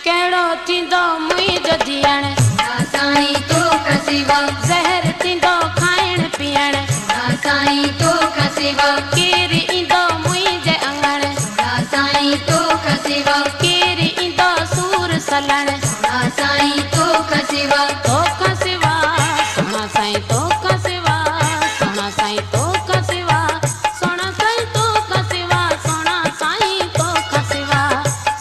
केड़ो थींदो मुंहिंजो जीअण साईं तो कसेवा ज़हर थींदो खाइण पीअण साईं तो कसेवा केर ईंदो मुंहिंजे अंगण साईं तो कसेवा केर ईंदो सूर सलण साईं तो कसेवा तोखां सिवा सोना साईं तोखां सिवा सोना साईं तोखां सिवा सोना साईं तोखां सिवा सोना साईं तोखां सिवा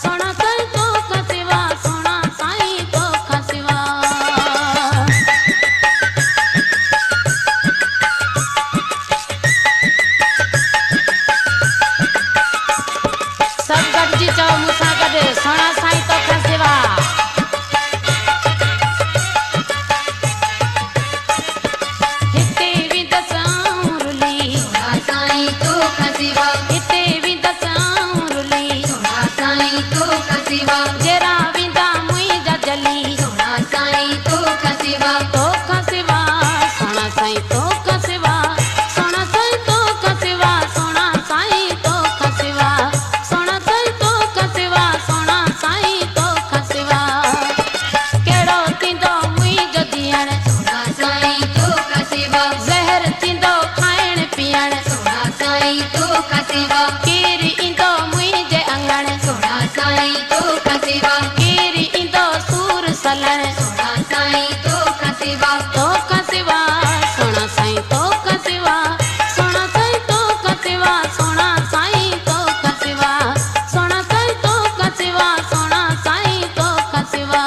सोना साईं तोखां सिवा सोना साईं तोखां सिवा सब गॾिजी चओ मूंसां गॾु सोना साईं तोखां सिवा हिते विंदसि आऊं रुली साईं तो कसेवा हिते विंदसि आऊं रुली साईं तो कसेवा जहिड़ा वेंदा मुंहिंजा जली साईं तो कसेवा तोखां सिवा सोना साईं तोखां सिवा सोना साईं तोखां सिवा सोना साईं तोखां सिवा सोना साईं तोखां सिवा सोना साईं तोखां सिवा केड़ो थींदो मुंहिंजो जीअण साईं तो कसेवा ज़हर थींदो खाइण पीअण साईं तो कसेवा केर ईंदो मुंहिंजे अंगण साईं तो कसेवा केर ईंदो सूर सलण साईं तो कसेवा तोखां सिवा सोना साईं तोखां सिवा सोना साईं तोखां सिवा सोना साईं तोखां सिवा सोना साईं तोखां सिवा सोना साईं तोखां सिवा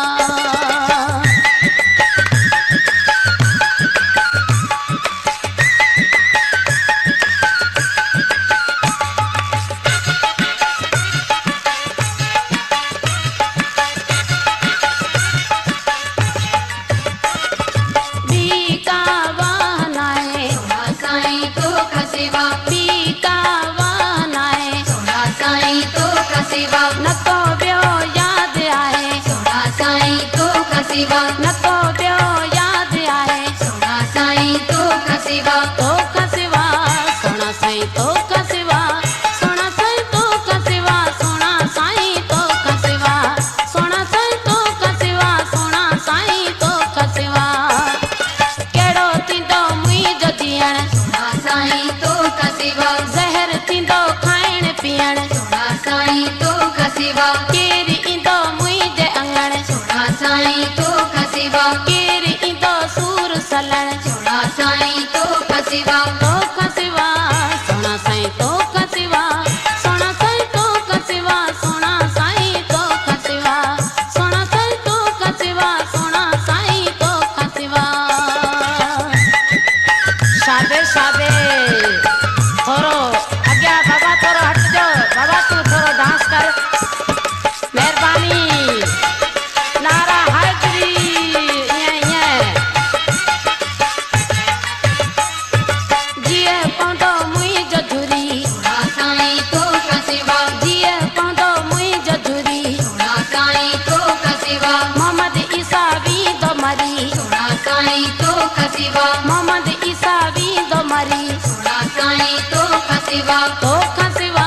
बीका वाहनाए साईं तो कसेवा बीका वाहनाए साईं तो कसेवा नको ॿियो यादि आहे साईं तो कसेवा नको ॿियो यादि आहे साईं तो कसेवा तोखां सिवा सोना साईं तोखां सिवा सोना साईं तोखां सिवा सोना साईं तोखां सिवा सोना साईं तोखां सिवा सोना साईं तोखां सिवा केड़ो थींदो मुंहिंजो जीअण साईं तो कसेवा ज़हर थींदो खाइण पीअण साईं तो कसेवा केर ईंदो मुंहिंजे अंगण साईं तो कसेवा केर ईंदो सूर सलण साईं तो कसेवा तोखां सिवा सोना साईं तोखां सिवा सोना साईं तोखां सिवा सोना साईं तोखां सिवा सोना साईं तोखां सिवा सोना साईं तोखां सिवा शाबे शाबे थोरो अॻियां बाबा थोरो हटिजो बाबा तूं थोरो डांस कर महिरबानी नारा हाज़री ईअं ईअं जीअं पवंदो मुंहिंजो धुरी साईं तो कसेवा जीअं पवंदो मुंहिंजो धुरी साईं तो कसेवा मोहम्मद ईसा वींदो मरी साईं तो कसेवा मोहम्मद ईसा वींदो मरी साईं तो कसेवा तोखां सिवा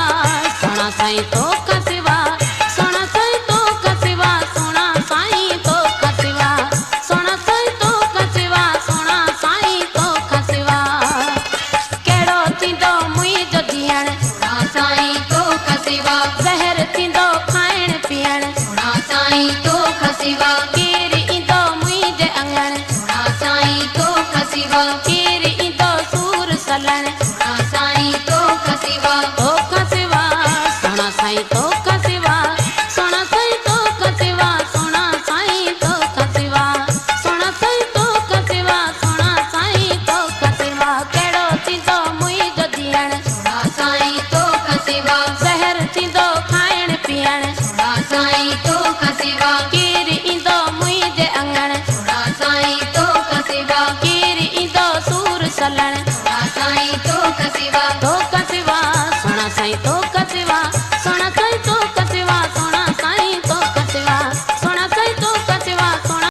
सोना साईं तोखां सिवा सोना साईं तोखां सिवा सोना साईं तोखां सिवा सोना साईं तोखां सिवा सोना साईं तोखां सिवा केड़ो थींदो मुंहिंजो जीअण साईं तो कसेवा ज़हर थींदो खाइण पीअण साईं तो कसेवा केर ईंदो मुंहिंजे अंगण साईं तो कसेवा केर ईंदो सूर सलण साईं तो कसेवा तोखां सिवा सोना साईं तोखां सिवा सोना साईं तोखां सिवा सोना साईं तोखां सिवा सोना साईं तोखां सिवा सोना साईं तोखां सिवा केड़ो थींदो मुंहिंजो जीअण साईं तो कसेवा ज़हर थींदो खाइण पीअण साईं तो कसेवा केर